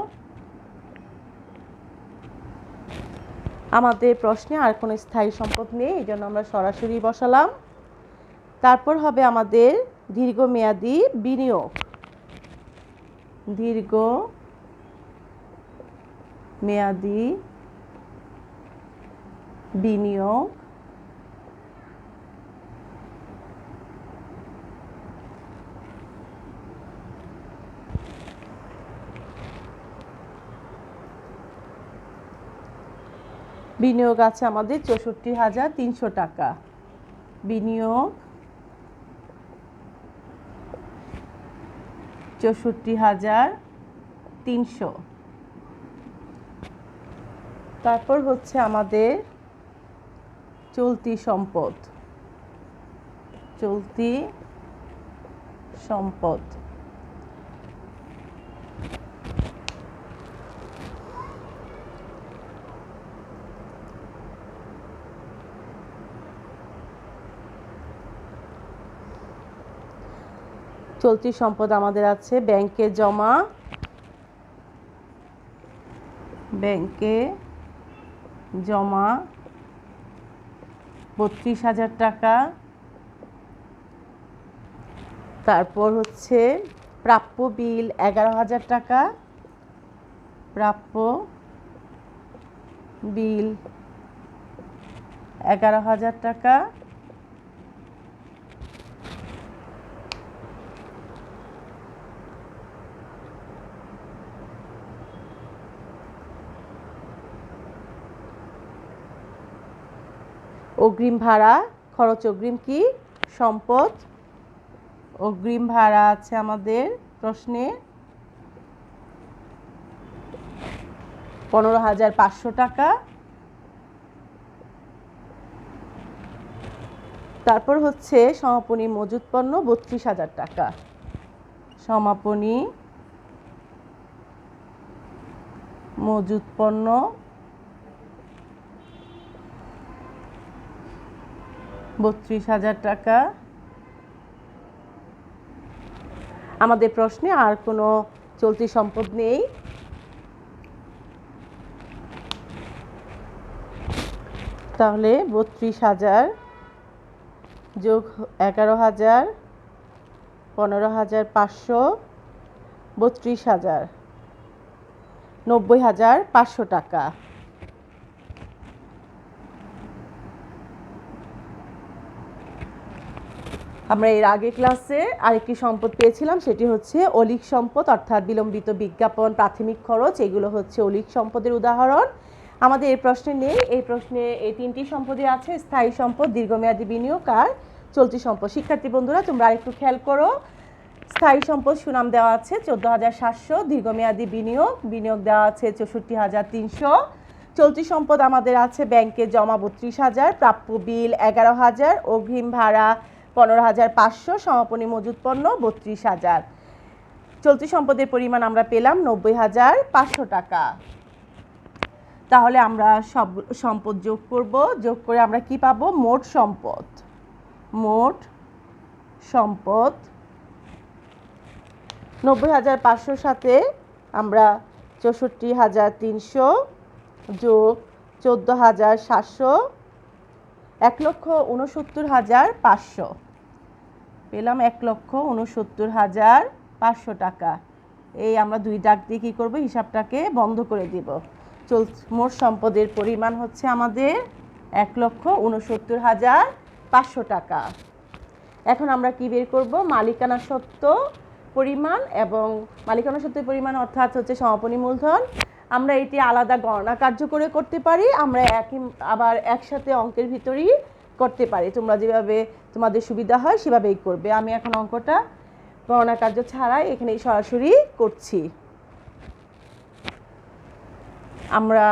আমাদের প্রশ্নে আর কোনো স্থায়ী সম্পদ নেই, এই জন্য আমরা সরাসরি বসালাম। তারপর হবে আমাদের দীর্ঘমেয়াদী বিনিয়োগ। দীর্ঘমেয়াদী বিনিয়োগ আছে আমাদের 64,300 টাকা। বিনিয়োগ 64,300। তারপর হচ্ছে আমাদের চলতি সম্পদ। চলতি সম্পদ আমাদের আছে ব্যাংকে জমা 32,000 টাকা। তারপর হচ্ছে প্রাপ্য বিল 11,000 টাকা। প্রাপ্য বিল 11,000 টাকা। অগ্রিম ভাড়া, খরচ অগ্রিম কি? সম্পদ। অগ্রিম ভাড়া আছে আমাদের প্রশ্নে 15,500 টাকা। তারপর হচ্ছে সমাপনী মজুত পণ্য 32,000 টাকা। সমাপনী মজুত পণ্য 32,000 টাকা। আমাদের প্রশ্নে আর কোনো চলতি সম্পদ নেই। তাহলে ৩২,০০০ যোগ ১১,০০০, ১৫,৫০০, ৩২,০০০, ৯০,৫০০ টাকা। আমরা এর আগে ক্লাসে আরেকটি সম্পদ পেয়েছিলাম, সেটি হচ্ছে অলীক সম্পদ, অর্থাৎ বিলম্বিত বিজ্ঞাপন, প্রাথমিক খরচ, এগুলো হচ্ছে অলীক সম্পদের উদাহরণ। আমাদের এই প্রশ্নে নেই। এই প্রশ্নে এই তিনটি সম্পদই আছে: স্থায়ী সম্পদ, দীর্ঘমেয়াদী বিনিয়োগ আর চলতি সম্পদ। শিক্ষার্থী বন্ধুরা, তোমরা আরেকটু খেয়াল করো। স্থায়ী সম্পদ সুনাম দেওয়া আছে ১৪,৭০০, দীর্ঘমেয়াদী বিনিয়োগ দেওয়া আছে ৬৪,৩০০, চলতি সম্পদ আমাদের আছে ব্যাংকে জমা ৩২,০০০, প্রাপ্য বিল ১১,০০০, অগ্রিম ভাড়া ১৫,৫০০, সমাপনী মজুত পণ্য ৩২,০০০। চলতি সম্পদের পরিমাণ আমরা পেলাম ৯০,৫০০ টাকা। তাহলে আমরা সব সম্পদ যোগ করব। যোগ করে আমরা কি পাবো? মোট সম্পদ ৯০,৫০০ সাথে আমরা ৬৪,৩০০ যোগ ১৪,৭০০, ১,৬৯,৫০০ পেলাম। ১,৬৯,৫০০ টাকা। এই আমরা ২ দাগ দিয়ে কী করবো? হিসাবটাকে বন্ধ করে দিব। মোট সম্পদের পরিমাণ হচ্ছে আমাদের ১,৬৯,৫০০ টাকা। এখন আমরা কি বের করব? মালিকানা সত্ত্ব পরিমাণ এবং মালিকানা সত্ত্বের পরিমাণ অর্থাৎ হচ্ছে সমাপনী মূলধন। আমরা এটি আলাদা গণনা কার্য করে করতে পারি, আমরা আবার একসাথে অঙ্কের ভিতরেই করতে পারি। তোমরা যেভাবে তোমাদের সুবিধা হয় সেভাবেই করবে। আমি এখন অঙ্কটা গণনা কার্য ছাড়াই এখানে সরাসরি করছি। আমরা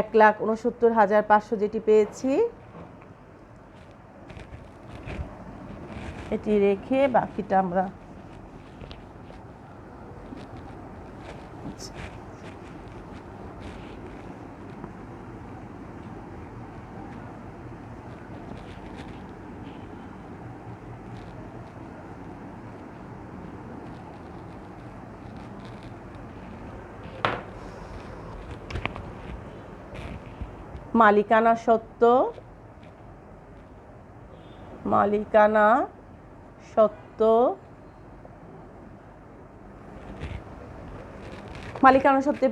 ১,৬৯,৫০০ যেটি পেয়েছি এটি রেখে বাকিটা আমরা মালিকানা সত্ত্ব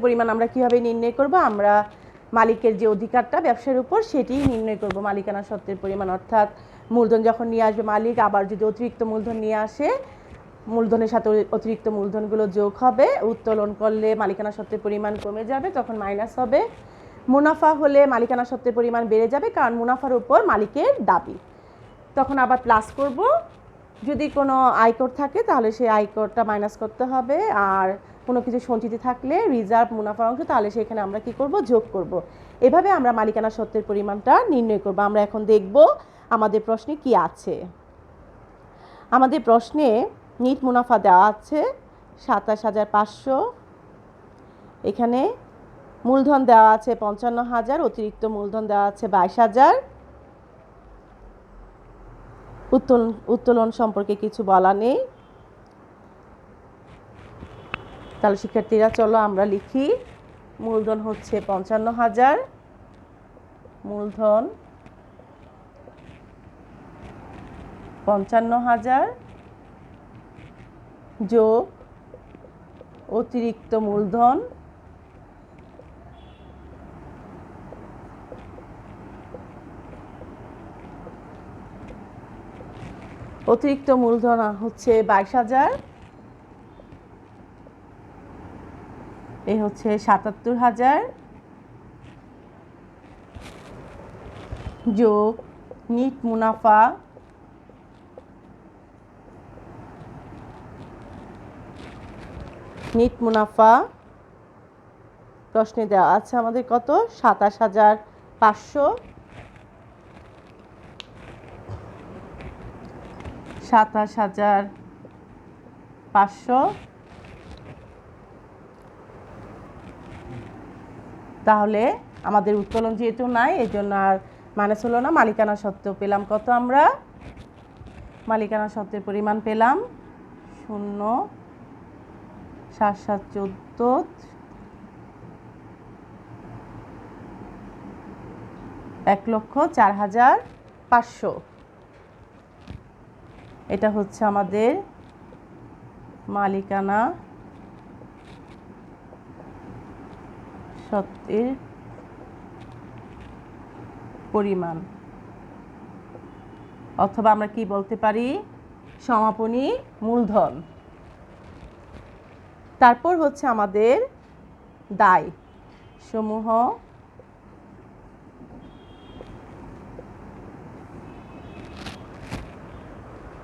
পরিমাণ আমরা কিভাবে নির্ণয় করব? আমরা মালিকের যে অধিকারটা ব্যবসার উপর সেটি নির্ণয় করব। মালিকানা সত্ত্বের পরিমাণ অর্থাৎ মূলধন যখন নিয়ে আসবে মালিক, আবার যদি অতিরিক্ত মূলধন নিয়ে আসে, মূলধনের সাথে অতিরিক্ত মূলধনগুলো যোগ হবে। উত্তোলন করলে মালিকানা সত্ত্বের পরিমাণ কমে যাবে, তখন মাইনাস হবে। মুনাফা হলে মালিকানা সত্ত্বের পরিমাণ বেড়ে যাবে, কারণ মুনাফার উপর মালিকের দাবি। তখন আবার প্লাস করব। যদি কোনো আয়কর থাকে তাহলে সেই আয়করটা মাইনাস করতে হবে, আর কোনো কিছু সঞ্চিতি থাকলে রিজার্ভ মুনাফার অংশ, তাহলে সেখানে আমরা কি করব? যোগ করব। এভাবে আমরা মালিকানা সত্ত্বের পরিমাণটা নির্ণয় করব। আমরা এখন দেখব আমাদের প্রশ্নে কি আছে। আমাদের প্রশ্নে নিট মুনাফা দেওয়া আছে ২৭,৫০০, এখানে মূলধন দেওয়া আছে ৫৫,০০০, অতিরিক্ত মূলধন দেওয়া আছে ২২,০০০। উত্তোলন সম্পর্কে কিছু বলা নেই। তাহলে শিক্ষার্থীরা চলো আমরা লিখি। মূলধন হচ্ছে ৫৫,০০০, মূলধন ৫৫,০০০ যোগ অতিরিক্ত মূলধন হচ্ছে ২২,০০০, এই হচ্ছে ৭৭,০০০ যোগ নিট মুনাফা প্রশ্নে দেওয়া আছে আমাদের কত? ২৭,৫০০। ২৭,৫০০। তাহলে আমাদের উত্তোলন যেহেতু নাই, এই জন্য আর মাইনাস হলো না। মালিকানা সত্ত্ব পেলাম কত? আমরা মালিকানা সত্ত্বের পরিমাণ পেলাম ০,৭৭১৪ 1,04,500। এটা হচ্ছে আমাদের মালিকানা সত্ত্বের পরিমাণ, অথবা আমরা কি বলতে পারি, সমাপনী মূলধন। তারপর হচ্ছে আমাদের দায় সমূহ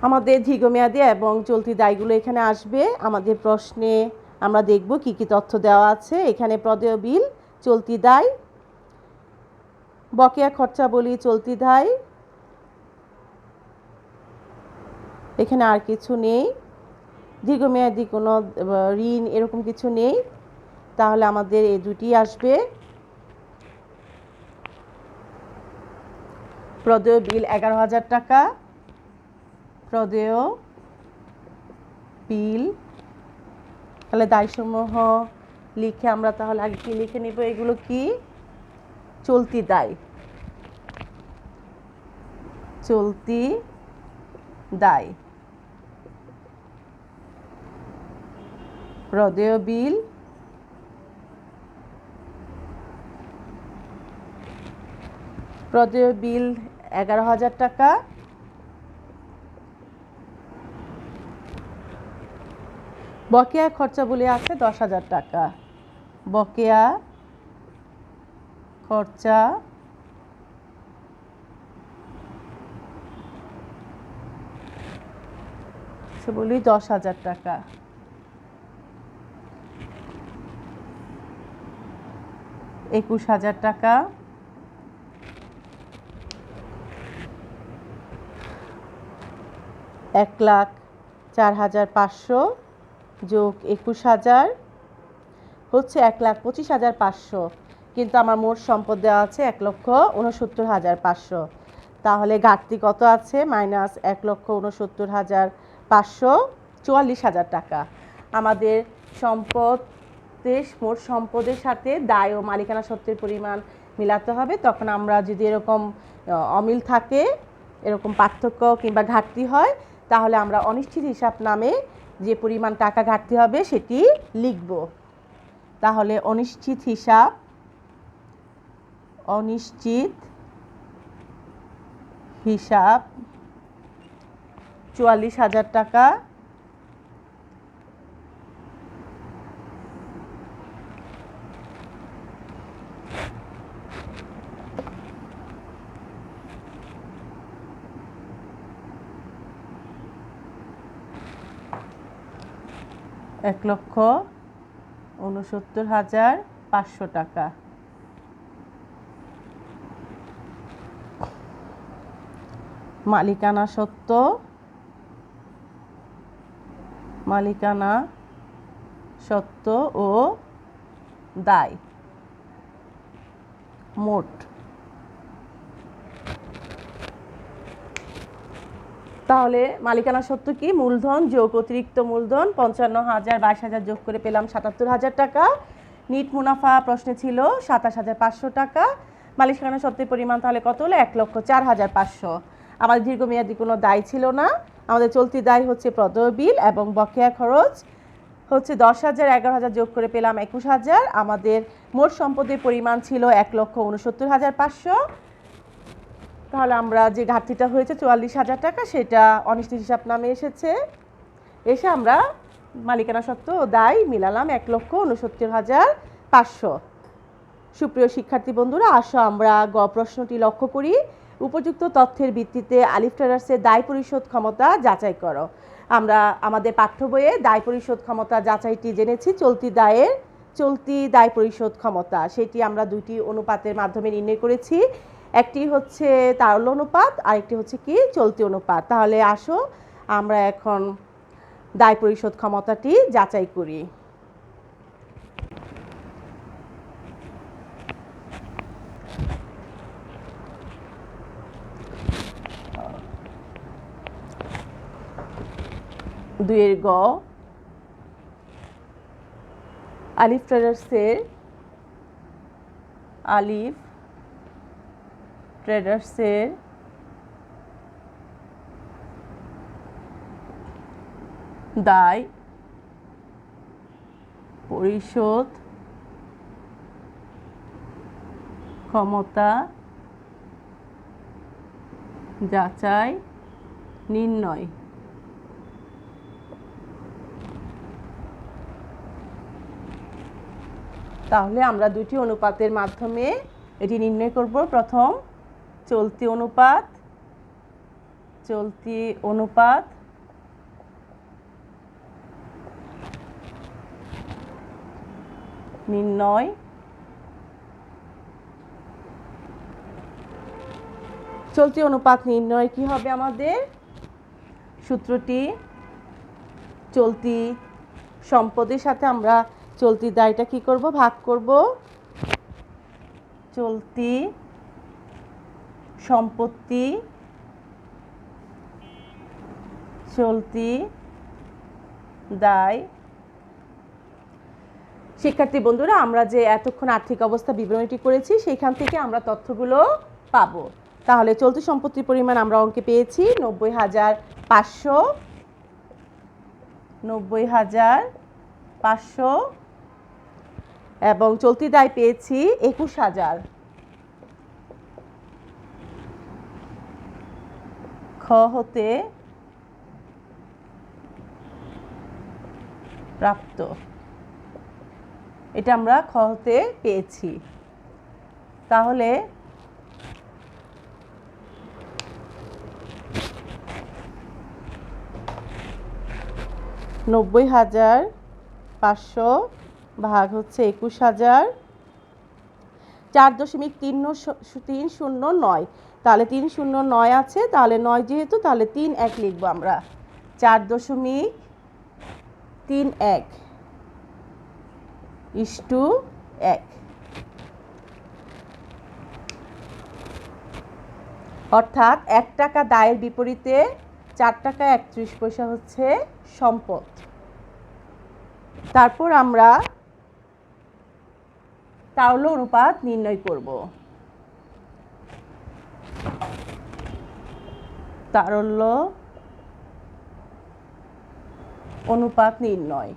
আমাদের দীর্ঘমেয়াদী এবং চলতি দায়গুলো এখানে আসবে। আমাদের প্রশ্নে আমরা দেখব কি কি তথ্য দেওয়া আছে। এখানে প্রদেয় বিল, চলতি দায়, বকেয়া খরচাবলী, চলতি দায়, এখানে আর কিছু নেই, দীর্ঘমেয়াদী কোনো ঋণ এরকম কিছু নেই, তাহলে আমাদের এই দুটি আসবে। প্রদেয় বিল 11,000 টাকা, প্রদেয় বিল, তাহলে দায়সমূহ লিখে আমরা তাহলে আগে কি লিখে নিব, এগুলো কি, চলতি দায়, চলতি দায়, প্রদেয় বিল, প্রদেয় বিল 11,000 টাকা, বকেয়া খরচাবলী আছে 10,000 টাকা, বকেয়া খরচা বলি 10,000 টাকা। $21,000 টাকা, $1,04,500 যোগ 21,000 হচ্ছে 1,25,500, কিন্তু আমার মোট সম্পদ দেওয়া আছে 1,69,500। তাহলে ঘাটতি কত আছে, মাইনাস 1,69,500, 44,000 টাকা। আমাদের মোট সম্পদের সাথে দায় ও মালিকানা সত্ত্বের পরিমাণ মিলাতে হবে। তখন আমরা যদি এরকম অমিল থাকে, এরকম পার্থক্য কিংবা ঘাটতি হয়, তাহলে আমরা অনিশ্চিত হিসাব নামে যে পরিমাণ টাকা ঘাটতি হবে সেটি লিখব। তাহলে অনিশ্চিত হিসাব, অনিশ্চিত হিসাব 44,000 টাকা, $1,69,500 টাকা। মালিকানা সত্ত্ব, মালিকানা সত্ত্ব ও দায় মোট, তাহলে মালিকানা সত্ত্ব কি, মূলধন যোগ অতিরিক্ত মূলধন 55,000, 22,000 যোগ করে পেলাম 77,000 টাকা। নিট মুনাফা প্রশ্নে ছিল 27,500 টাকা। মালিকানা সত্ত্বের পরিমাণ তাহলে কত হলো, 1,04,500। আমাদের দীর্ঘমেয়াদী কোনো দায় ছিল না। আমাদের চলতি দায় হচ্ছে প্রদেয় বিল এবং বকেয়া খরচ হচ্ছে 10,000, 11,000 যোগ করে পেলাম 21,000। আমাদের মোট সম্পদের পরিমাণ ছিল 1,69,500। তাহলে আমরা যে ঘাটতিটা হয়েছে 44,000 টাকা, সেটা অনিশ্চিত হিসাব নামে এসেছে। এসে আমরা মালিকানা সত্ত্ব ও দায় মিলালাম 1,69,500। সুপ্রিয় শিক্ষার্থী বন্ধুরা, আসো আমরা গ প্রশ্নটি লক্ষ্য করি। উপযুক্ত তথ্যের ভিত্তিতে আলিফ ট্রেডার্সের দায় পরিশোধ ক্ষমতা যাচাই করো। আমরা আমাদের পাঠ্য বইয়ে দায় পরিশোধ ক্ষমতা যাচাইটি জেনেছি, চলতি দায় পরিশোধ ক্ষমতা, সেটি আমরা দুইটি অনুপাতের মাধ্যমে নির্ণয় করেছি। একটি হচ্ছে তারল্য অনুপাত, আরেকটি হচ্ছে কি, চলতি অনুপাত। তাহলে আসো আমরা এখন দায় পরিশোধ ক্ষমতাটি যাচাই করি। দুইয়ের গ, আলিফ ট্রেডার্সের ট্রেডার্সের দায় পরিশোধ ক্ষমতা যাচাই নির্ণয়। তাহলে আমরা দুটি অনুপাতের মাধ্যমে এটি নির্ণয় করব। প্রথম চলতি অনুপাত নির্ণয়। চলতি অনুপাত নির্ণয় কি হবে আমাদের? সূত্রটি চলতি সম্পদের সাথে আমরা চলতি দায়টা কি করব? ভাগ করব। চলতি সম্পত্তি চলতি দায়। শিক্ষার্থী বন্ধুরা, আমরা যে এতক্ষণ আর্থিক অবস্থা বিবরণীটি করেছি সেখান থেকে আমরা তথ্যগুলো পাবো। তাহলে চলতি সম্পত্তির পরিমাণ আমরা অঙ্কে পেয়েছি 90,500, 90,500 এবং চলতি দায় পেয়েছি 21,000। খ হতে প্রাপ্ত, এটা আমরা খ হতে পেয়েছি। তাহলে 90,500 ভাগ হচ্ছে 21,000, 4.309। তাহলে 309 আছে, তাহলে 9 যেহেতু তাহলে 31 লিখবো আমরা। 4.31:1, অর্থাৎ 1 টাকা দায়ের বিপরীতে 4 টাকা 31 পয়সা হচ্ছে সম্পদ। তারপর আমরা তারল্য অনুপাত নির্ণয় করব। তারল্য অনুপাত নির্ণয়।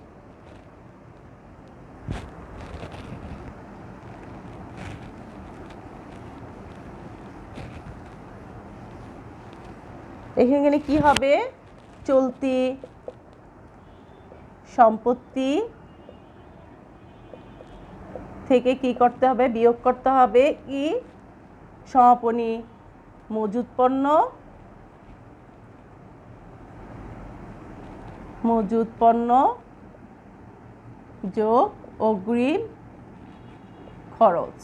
এখানে কি হবে? চলতি সম্পত্তি থেকে কি করতে হবে? বিয়োগ করতে হবে কি? সমাপনী মজুদ পণ্য যোগ অগ্রিম খরচ।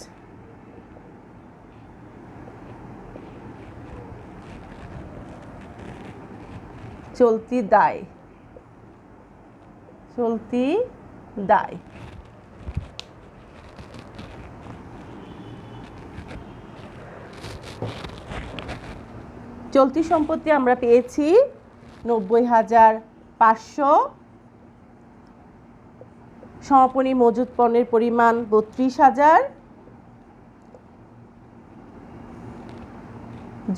চলতি দায়। চলতি সম্পত্তি আমরা পেয়েছি 90,500, সমাপনী মজুদ পণ্যের পরিমাণ 32,000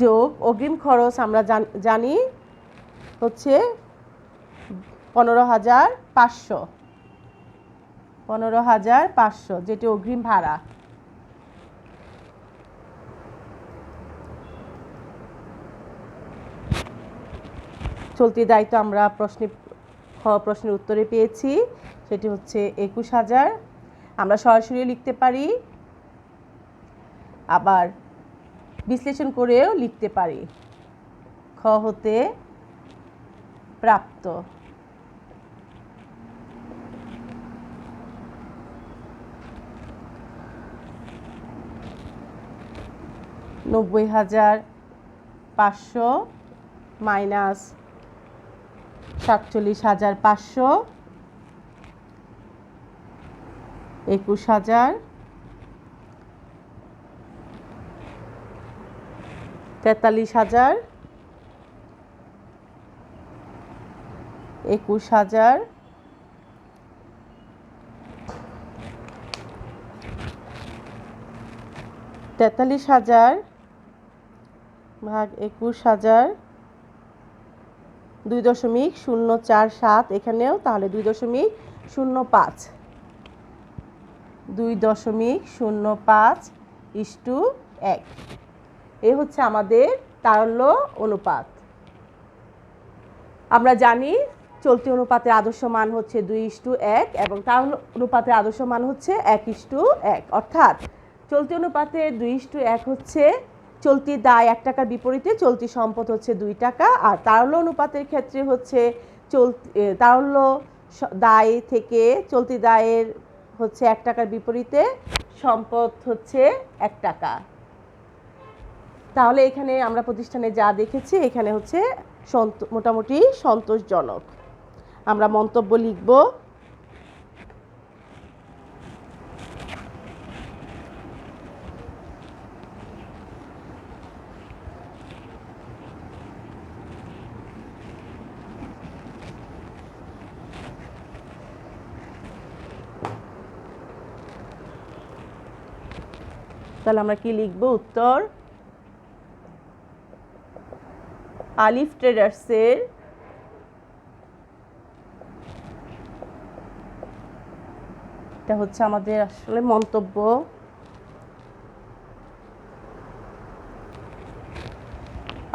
যোগ অগ্রিম খরচ আমরা জানি হচ্ছে 15,500, যেটি অগ্রিম ভাড়া। চলতি দায়িত্ব আমরা প্রশ্নের উত্তরে পেয়েছি, সেটি হচ্ছে 21,000। আমরা সরাসরি লিখতে পারি, আবার বিশ্লেষণ করেও লিখতে পারি। খ হতে প্রাপ্ত। $90,500 মাইনাস 47,500, 21,000, 43,000, 21,000, 43,000, ভাগ 21,000 2.047 এখানেও তাহলে 2.05 2.05:1 এই হচ্ছে আমাদের তারল্য অনুপাত। আমরা জানি চলতি অনুপাতের আদর্শ মান হচ্ছে 2:1 এবং তারল্য অনুপাতের আদর্শ মান হচ্ছে 1:1, অর্থাৎ চলতি অনুপাতের 2:1 হচ্ছে চলতি দায় 1 টাকার বিপরীতে চলতি সম্পদ হচ্ছে 2 টাকা, আর তারল্য অনুপাতের ক্ষেত্রে হচ্ছে তারল্য দায় থেকে চলতি দায়ের হচ্ছে 1 টাকার বিপরীতে সম্পদ হচ্ছে 1 টাকা। তাহলে এখানে আমরা প্রতিষ্ঠানে যা দেখেছি এখানে হচ্ছে মোটামুটি সন্তোষজনক। আমরা মন্তব্য লিখব। তাহলে আমরা কি লিখব? উত্তর, আলিফ ট্রেডার্সের এটা হচ্ছে আমাদের আসলে মন্তব্য।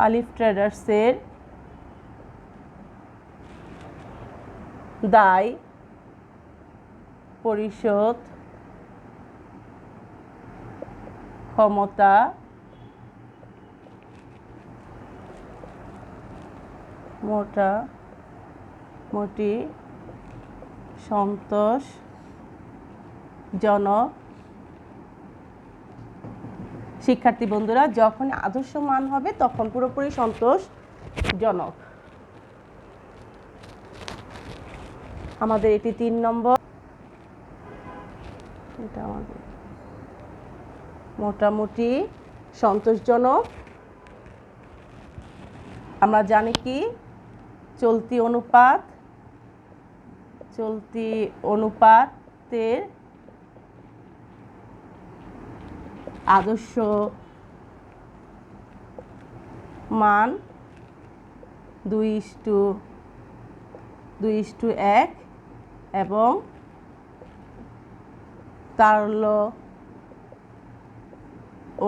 আলিফ ট্রেডার্সের দায় পরিশোধ ক্ষমতা মোটামুটি সন্তোষজনক। শিক্ষার্থী বন্ধুরা, যখন আদর্শ মান হবে তখন পুরোপুরি সন্তোষজনক। আমাদের এটি 3 নম্বর। এটা আমাদের মোটামুটি সন্তোষজনক। আমরা জানি কি চলতি অনুপাতের আদর্শ মান 2:1 এবং তারল্য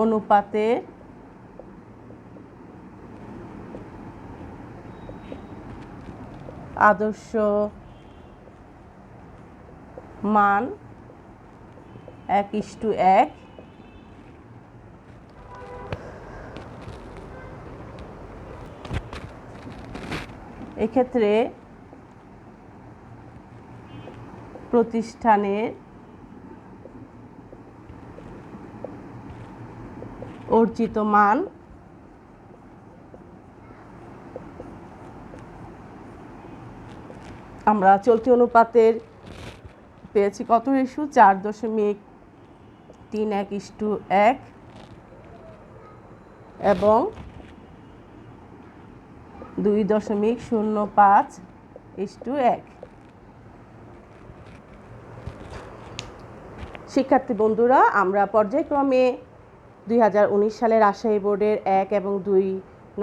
অনুপাতের আদর্শ মান 1:1। এক্ষেত্রে প্রতিষ্ঠানের অর্জিত মান আমরা চলতি অনুপাতের পেয়েছি কত রেশু? 4.31:1 এবং 2.05:1। শিক্ষার্থী বন্ধুরা, আমরা পর্যায়ক্রমে 2019 সালের রাজশাহী বোর্ডের 1 এবং 2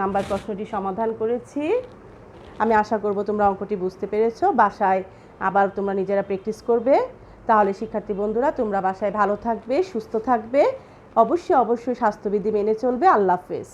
নাম্বার প্রশ্নটি সমাধান করেছি। আমি আশা করব তোমরা অঙ্কটি বুঝতে পেরেছো। বাসায় আবার তোমরা নিজেরা প্র্যাকটিস করবে। তাহলে শিক্ষার্থী বন্ধুরা, তোমরা বাসায় ভালো থাকবে, সুস্থ থাকবে, অবশ্যই স্বাস্থ্যবিধি মেনে চলবে। আল্লাহ হাফেজ।